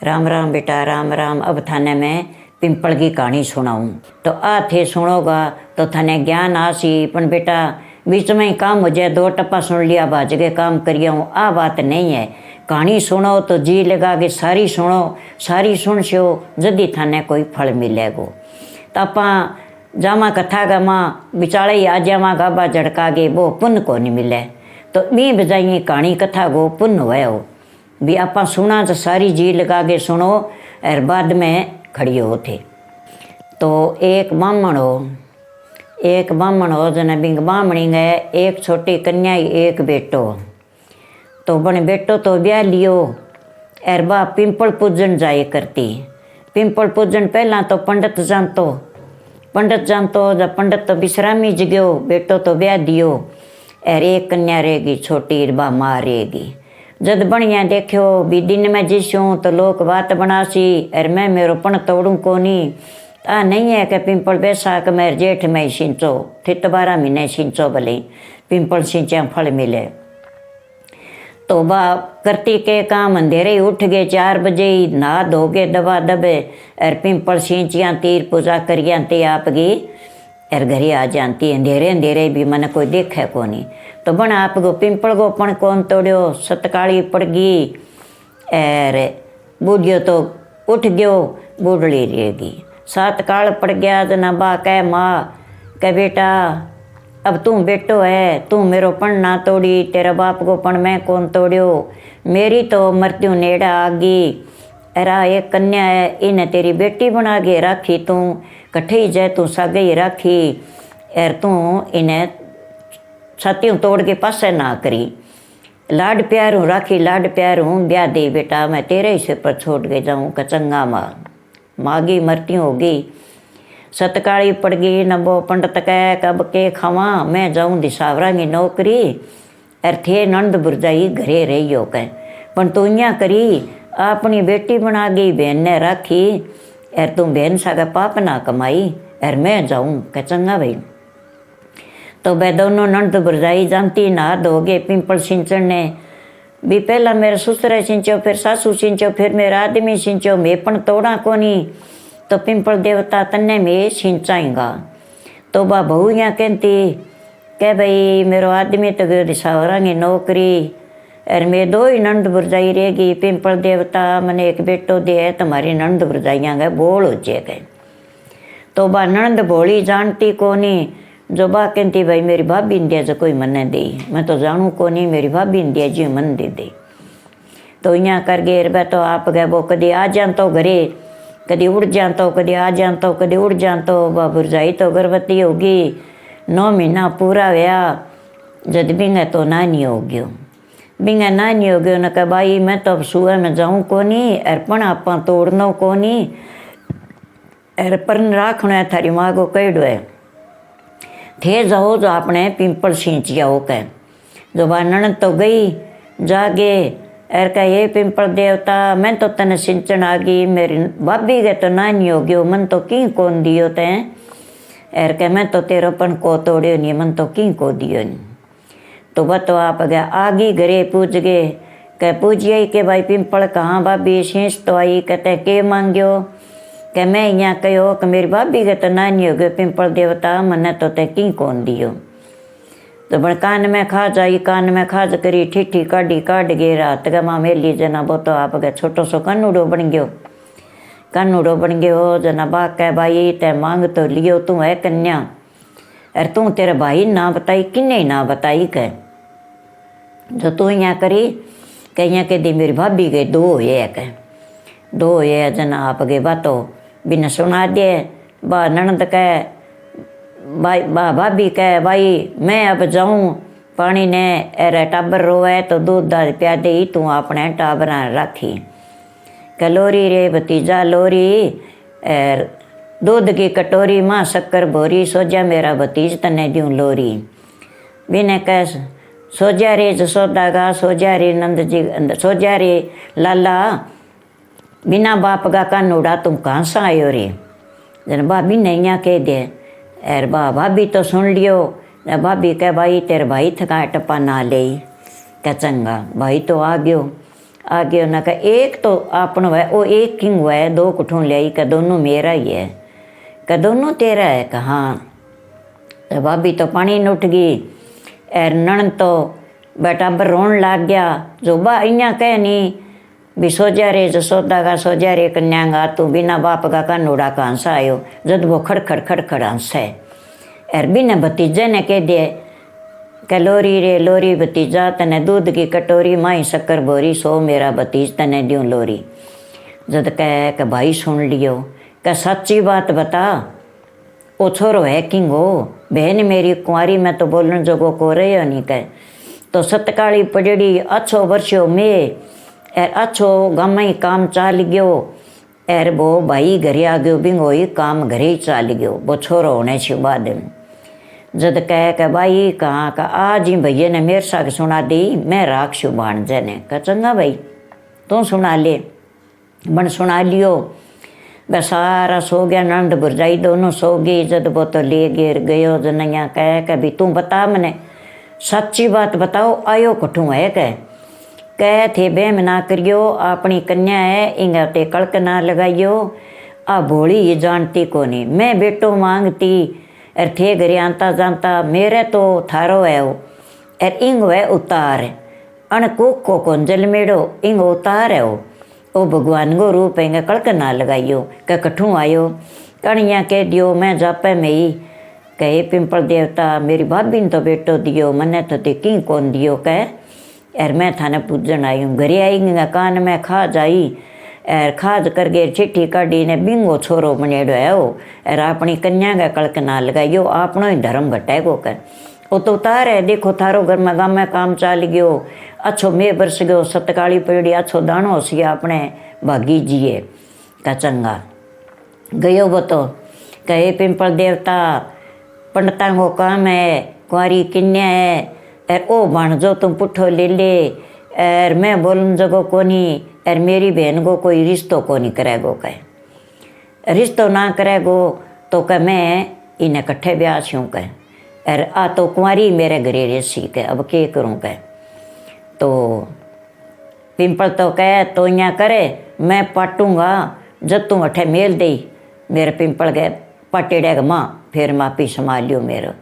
राम राम बेटा, राम राम। अब थाने मैं पिंपल की कहानी सुनाऊं तो आ थे सुनोगा तो थाने ज्ञान आसी। पण बेटा बीच में ही काम हो जाए, दो टप्पा सुन लिया भाज के काम करिया हूँ, आ बात नहीं है। कहानी सुनो तो जी लगा के सारी सुनो, सारी सुन सो जदी थाने कोई फल मिलेगो। तो आप जामा कथा का माँ बिचाले ही आ जावा गाबा झड़का के वो पुण्य को नहीं मिले। तो मी बजाइए कहानी कथा को पुण्य हुए हो भी आप सुना तो सारी जी लगा के सुनो और बाद में खड़ी होते। तो एक बामण हो जन बिंग बामणी है एक छोटी कन्या एक बेटो। तो बन बेटो तो ब्याह लियो और बा पिंपल पूजन जाए करती। पिंपल पूजन पहला तो पंडित जानतो जब पंडित तो विश्रामी जगो, बेटो तो ब्याह दियो और एक कन्या रहेगी छोटी, बा माँ रहेगी। जद बढ़िया देखो भी दिन में जिसूँ तो लोग बात बनासी और मैं मेरो पण तोड़ू कोनी। आ नहीं है कि पिंपल बैसाख में जेठ में सिंचो, थित 12 महीने सिंचो भले पिंपल सिंचा फल मिले। तो बा करती के काम अंधेरे ही उठ गए 4 बजे ही नहा धो के दबा दबे और पिंपल सिंचिया तीर पूजा करिया ते आपकी और घरे आ जाती। अंधेरे अंधेरे भी मन कोई देखे कोनी। तो बन आपको पिंपल को पण कौन तोड़ो, सतकाली पड़ गई और बूढ़ियो तो उठ गयो, बूढ़ड़ी रहेगी। 7 काल पड़ गया तो ना बा कह माँ कह बेटा अब तू बेटो है, तू मेरो पण ना तोड़ी, तेरा बाप को पण मैं कौन तोड़ियो, मेरी तो मृत्यु नेड़ा आ गई। अरा एक कन्या है इन्हें तेरी बेटी बना के राखी, तू कट्ठे ही जाए तू सागे ही राखी और तू इन्हें छातियों तोड़ के पासे ना करी। लाड प्यार हूँ राखी, लाड प्यार हूँ ब्याह दे बेटा, मैं तेरे ही सिर पर छोड़ के जाऊँ कचंगा मागी मृत्यु होगी। सतकाली पड़ गई न वो पंडित कह कब के खावा, मैं जाऊँ दिशावरा की नौकरी और थे नंद बुरजाई घरे रही हो कह। पण तू इं करी अपनी बेटी बना गई, बहन ने राखी और तू बहन सा पाप ना कमाई और मैं जाऊँ कह चंगा भाई। तो वह दोनों नंद बुरजाई जानती नहा धोगे पिंपल सिंचन ने भी पहला मेरे ससुर सिंचो, फिर सासू सिंचो, फिर मेरा आदमी सिंचो, मैं पण तोड़ा कोनी। तो पिंपल देवता तन्ने में सिंचाएगा। तो बा बहू यहाँ कहती कह भाई मेरो आदमी तो गयो दिशावरा की नौकरी और मैं 2 ही नंद बुरजाई रहेगी। पिंपल देवता मैंने एक बेटो दे है, तुम्हारी नंद बुरजाइयाँ गए बोल हो जाए। तो बा नंद भोली जानती कोनी, जो बा कहती भाई मेरी भाभी ने दिया जो कोई मने दे, मैं तो जानू कोनी, मेरी भाभी ने दिया जी मन दे। तो यहाँ कर गए तो आप गए वो कभी आ जान तो घरे, कभी उड़ जान तो कभी आ जान तो कभी उड़ जान तो बा बुरजाई तो गर्भवती होगी। 9 महीना पूरा हुआ जद बिंगे तो नानी हो गयो। बिंगे नानी हो गयो न कह भाई मैं तो अब सुबह में जाऊँ कोनी और पण आप तोड़नो कोनी और पर राखना है थारी माँ को कहो है थे जाओ जो आपने पिंपल सिंचिया हो कह। जो बा ननद तो गई जागे और कह ये पिंपल देवता मैं तो तने सिंचन आ गई, मेरी भाभी के तो नानी हो गयो, मन तो की कौन दियो तैं और कह मैं तो तेरो पण को तोड़ियो नहीं, मन तो की को दियो नहीं। तो वह तो आप गया आगी घरे पूछ गए कह पूछिए कि भाई पिंपल कहाँ भाभी शीश तो आई, कहते के मांगियो कि मैं यहाँ कहो कि मेरी भाभी के तो नानी हो गयो पिंपल देवता, मने तो ते की कौन दियो। तो बड़ कान में खाज आई, कान में खाज करी ठीठी काढ़ी काढ़ गए रात का माँ मेली जना। वो तो आप गए छोटो सो कानूड़ो बन गयो हो जना। बाग कह भाई तै मांग तो लियो, तू है कन्या और तू तेरे भाई ना बताई किन्ने ना बताई कह जो तू यहाँ करी कह यहाँ कह दी मेरी भाभी के 2 हुए कह 2 हुए जना। आप गए बातों बिना सुना दे बा ननद कह भाई बा भाभी कह भाई मैं अब जाऊँ पानी ने अरे टाबर रोवे तो दूध दाद प्या दे, तू अपने टाबर राखी कह लोरी रे भतीजा लोरी और दूध की कटोरी माँ शक्कर भोरी, सोजा मेरा भतीज तने दूँ लोरी। बिने कह सोजा रे जसोदा गा, सोजा रे नंद जी, सोजा रे लाला बिना बाप का कानूड़ा तुम कहाँ से आयो रे। जन भाभी ने यहाँ कह दे और भाभी तो सुन लियो। भाभी कह भाई तेरे भाई थका टप्पा ना ले, कह चंगा। भाई तो आ गयो आ गयो ना का एक तो आपनो है वो एक किंग हुआ है, दो कुठों ले का दोनों मेरा ही है, का दोनों तेरा है। का हाँ। तो भाभी तो पानी न उठ गई, एर नण तो बेटा बर रोन लाग गया। जो बा इया कह नहीं भी सोजा रे जसोदा का सोजा रे कन्यांगा तू बिना बाप का कानूड़ा का हंसा आयो। जद वो खड़खड़ खड़खड़ हंसे एर बिना भतीजे ने कह दे के लोरी रे लोरी भतीजा तने दूध की कटोरी माई शक्कर बोरी सो मेरा भतीज तने द्यूं लोरी। जद कह के भाई सुन लियो के सच्ची बात बता, ओ छोरो है किंग हो, बहन मेरी कुंवारी में तो बोलन जोगो को रहे नहीं कह। तो सतकाली पड़ड़ी अच्छो वर्षो में एर अच्छो गामे काम चाल गयो। एर वो भाई घरे आ गयो बिंगो ही काम घरे ही चाल गयो। वो छोरो होने छी बाद जद कह के भाई कहाँ का आज ही भैया ने मेरे साथ सुना दी, मैं राखशु भाणजे ने। कहा चंगा भाई तू सुना ले। बन सुना लियो। वह सारा सो गया, नंद बुरजाई दोनों सो गई। जद वो तो ले गिर गयो जनैया कह के भी तू बता मने सच्ची बात बताओ, आयो कठू है कह थे बेम ना करियो, अपनी कन्या है इंगा ते कड़क ना लगाइयो। आ भोली ही जानती को नहीं, मैं बेटो मांगती एर थे घरे आंता जानता, मेरे तो थारो है वो एर इंग है उतार अण कुक को कौन जलमेड़ो इंग उतार है वो भगवान को रूप है कड़क ना लगाइयो। कह कठू आयो कणिया कह दियो मैं जापे में ही कहे पिंपल देवता मेरी भाभी ने तो बेटो दियो, मने तो की कौन दियो। कह एर मैं थाने पूजन आई हूँ। घरे आई कान में खाज आई एर खाज कर गए चिट्ठी काढ़ी ने बिंगो छोरो बनेड़ो है वो एर अपनी कन्या का कड़क ना लगाइयो, आपनो ही धर्म घटेगो। कर वो तो उतार है देखो थारो घर में गाँव में काम चाल गयो, अच्छो मे बरस गयो, सतकाली पड़ी अच्छो दाणो सी अपने भागी जिए। का चंगा गयो वो तो कहे पिंपल देवता पंडिता को काम है, कुंवारी किन्या है एर ओ भाणजो तुम पुठो ले ले एर मैं बोलन जगो कोनी एर मेरी बहन को कोई रिश्तो कोनी करेगो। कह रिश्तो ना करेगो तो कह मैं इन्हें कट्ठे ब्याह छूँ। कह एर आ तो कुंवारी मेरे घरे रेसी। कह अब के करूँ। कह तो पिंपल तो कह तो यहाँ करे मैं पाटूंगा जब तू अठे मेल दे। मेरे पिंपल गए पाटेड़ेगा माँ फिर मापी संभाल लियो मेरो।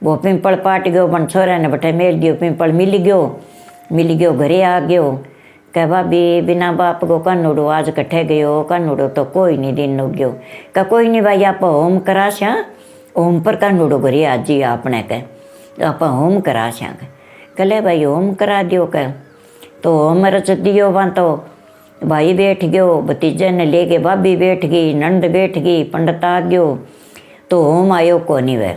वो पिंपल पाट गयो, बन छोरा ने बठे मेल दियो। पिंपल मिल गयो घरे आ गयो। कह भाभी बिना बाप को कानूड़ो आज कट्ठे गयो, कानूड़ो तो कोई नहीं दिन उग्यो। कह कोई नहीं भाई आप होम करा श्या, होम पर कानूड़ो घरे आज जी आपने। कह आप होम करा श्या। कह भाई होम करा दियो। कह तो होम रच दियो। वहाँ तो भाई बैठ गयो, भतीजे ने ले गए, भाभी बैठ गई, नंद बैठ गई, पंडित आ गयो। तो होम आयो कोनी वे,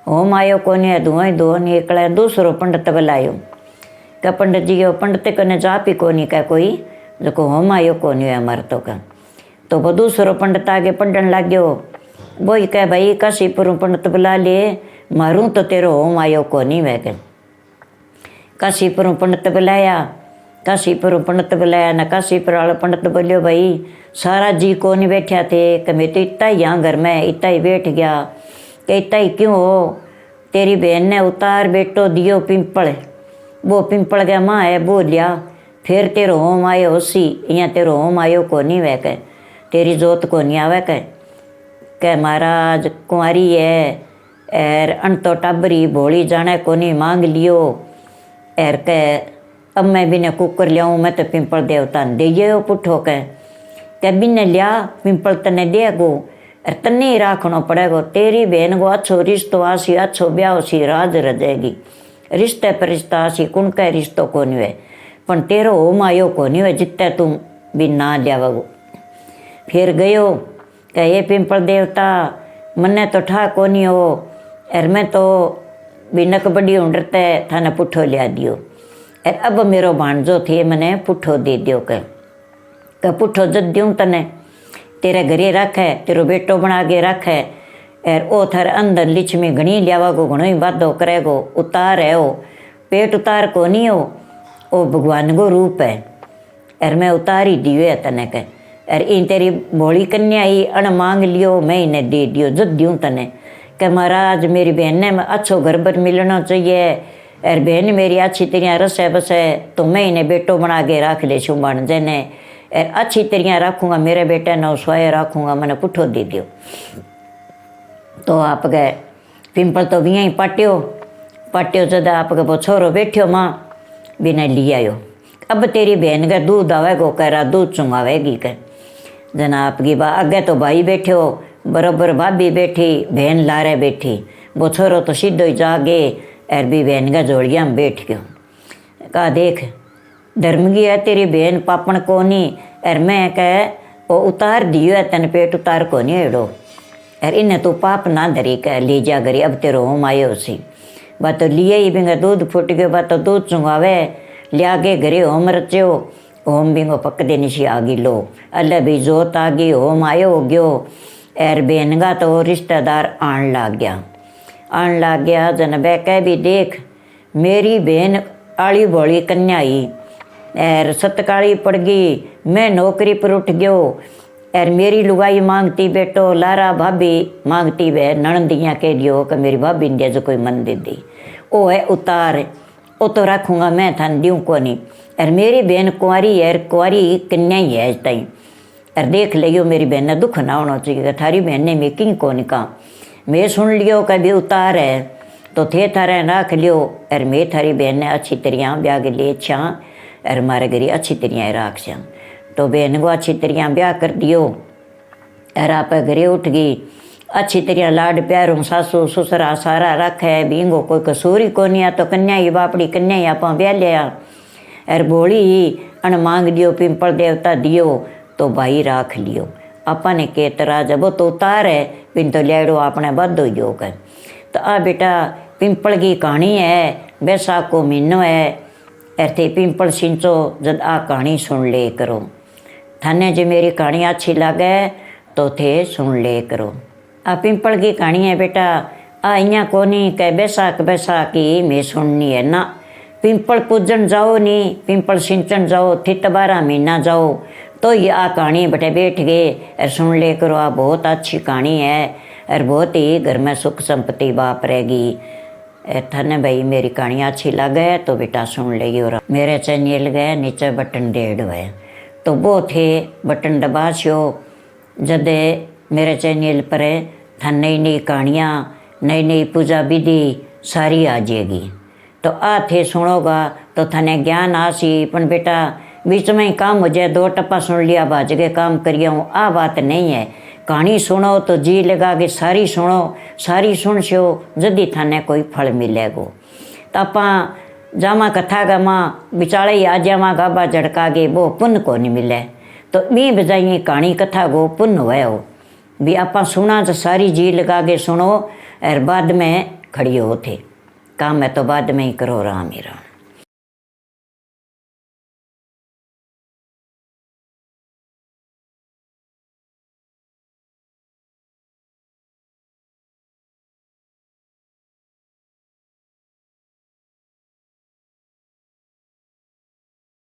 होम आयो कोनी धुआं धुआं निकला। दूसरो पंडित बुलायो। क्या पंडित जी हो, पंडित कने जाप ही कोनी का कोई जो को होम आयो कोनी है हमारे तो। का तो वो दूसरो पंडित आगे पढ़न लग गयो। वो ही कह भाई काशीपुर पंडित बुला लिए, मारूं तो तेरो होम आयो कोनी वे। के काशीपुर पंडित बुलाया, काशीपुर पंडित बुलाया ना काशीपुर वाला पंडित बोलियो भाई सारा जी को नहीं बैठा थे कि मैं तो इतना ही यहाँ घर में इतना ही बैठ गया। कि इतना ही क्यों हो, तेरी बहन ने उतार बेटो दियो पिंपल, वो पिंपल के माँ है बोलिया फिर तेरो होम आयो होसी, यहाँ तेरो होम आयो को नहीं वह। कह तेरी जोत को नहीं आवे। कह महाराज कुंवारी है एर अन तो टाबरी भोली जाने को नहीं मांग लियो। एर कह अब मैं बिना कुकर लियाऊँ, मैं तो पिंपल देवता ने दे पुठो। कह बिना लिया पिंपल तने देगो और तने ही राखना पड़ेगो। तेरी बहन को अच्छो रिश्तो आसी, अच्छो ब्याह सी, राज रजेगी। रिश्ते पर रिश्ता आसी, कुण का रिश्तो को नहीं है पण तेरो होम आयो को नहीं है जितने तुम भी ना लियावगो। फिर गयो कह ये पिंपल देवता मन्ने तो ठा को नहीं हो और मैं तो बिनक बड़ी उड़ते थाने पुठो लिया दियो। और अब मेरो भाणजो थे मने पुठो दे दियो। कह पुठो जद दूँ तने तेरे घरे रखे, तेरो बेटो बना के रखे और ओ थर अंदर लिछमी घनी लियावागो, घणो ही वादो करेगो। उतार है वो पेट उतार को नहीं हो, ओ भगवान को रूप है और मैं उतार ही दियो है तने। कह और इन तेरी भोली कन्या ही अण मांग लियो, मैं इन्हें दे दियो जद दूँ तने। कह महाराज मेरी बहन ने अच्छो घर पर मिलना चाहिए और बहन मेरी अच्छी तरह रसे बसे तो मैं इन्हें बेटो बना के रख ले छू बन जने और अच्छी तरह रखूँगा मेरे बेटे न सोए रखूँगा मैंने पुठो दे दियो। तो आप गए पिंपल तो भी यहीं पट्यो जब आपके वो छोरो बैठो माँ बिना लिया आयो। अब तेरी बहन का दूध आवेगो कह रहा दूध चुंगावेगी कर जना आपकी बा अगे तो भाई बैठे हो बराबर भाभी बैठी बहन लारे बैठी वो छोरो तो सीधो ही जागे और भी बहन का जोड़िया में बैठ गयो। कहा देख धर्मगी है तेरी बहन पापण को नहीं और मैं कह वो उतार दियो है तन पेट उतार को नहीं एड़ो और इन्हें तो पाप ना धरी कह ले जा करी अब तेरो होम आयो सी बात तो लिए ही बिंगा दूध फूट गयो बात तो दूध चुंगावे लिया के घरे होम रचो होम बिंगो पक देनी सी आगी लो अल्लाह भी जोत आगी होम आयो हो गयो और बहन का तो रिश्तेदार आन लाग गया जन बह कह भी देख मेरी बहन आली बोली कन्या ही और सतकाली पड़ गई मैं नौकरी पर उठ गयो और मेरी लुगाई मांगती बेटो लारा भाभी मांगती वे नणंदियाँ कह दियो कि मेरी भाभी ने जो कोई मन दे दी ओ है उतार वो तो रखूँगा मैं थान दूँ को नहीं और मेरी बहन कुंवारी है कुंवारी कन्या ही है तई और देख लियो मेरी बहन ने दुख ना होना चाहिए थारी बहन ने मेकिंग को नहीं कहा मैं सुन लियो कभी उतार है तो थे थारे रख लियो और मैं थारी बहन ने अच्छी तरह ब्याह के लिए छा और मारे घरी अच्छी तरह राख छा तो बहन को अच्छी तरह ब्याह कर दियो और आप घरे उठ गई अच्छी तरह लाड प्यारों सासू ससुरा सारा रखे बींगो कोई कसूर ही को नहीं आ तो कन्या ही बापड़ी कन्या ही आप ब्याह लिया और बोली ही अन मांग दियो पिंपल देवता दियो तो भाई राख लियो आपा ने केतरा जब तो उतार है पिन तो लेड़ो आपने बद हो गए। तो आ बेटा पिंपल की कहानी है बैसाख को महीनो है ऐसे पिंपल सिंचो जब आ कहानी सुन ले करो थाने जो मेरी कहानी अच्छी लगे तो थे सुन ले करो। आ पिंपल की कहानी है बेटा आ इं कोनी कह बैसाख की मैं सुननी है ना पिंपल पूजन जाओ नहीं पिंपल सिंचन जाओ थित 12 महीना जाओ तो ये आ कहानी बटे बैठ गए और सुन ले करो आ बहुत अच्छी कहानी है और बहुत ही घर में सुख संपत्ति बाप रहेगी। थाने भाई मेरी कहानी अच्छी लगे तो बेटा सुन लेगी और मेरे चैनल गए नीचे बटन डेढ़ है तो वो थे बटन दबा छो जब मेरे चैनल पर था नई नई कहानियाँ नई नई पूजा विधि सारी आ जाएगी तो आ थे सुनोगा तो थाने ज्ञान आसी पण बेटा बीच में ही काम हो जाए 2 टप्पा सुन लिया बाज के काम करिए हूँ आ बात नहीं है। कहानी सुनो तो जी लगा के सारी सुनो सारी सुन सो जदी थाने कोई फल मिलेगो तो आप जामा कथा गा माँ बिचाले ही आ जावा गाबा झड़का के वो पुण्य को नहीं मिले तो बी बजाई कहानी कथा को पुण्य हुए हो भी आप सुना तो सारी जी लगा के सुनो और बाद में खड़ी हो थे काम है तो बाद में ही करो राम ही राम।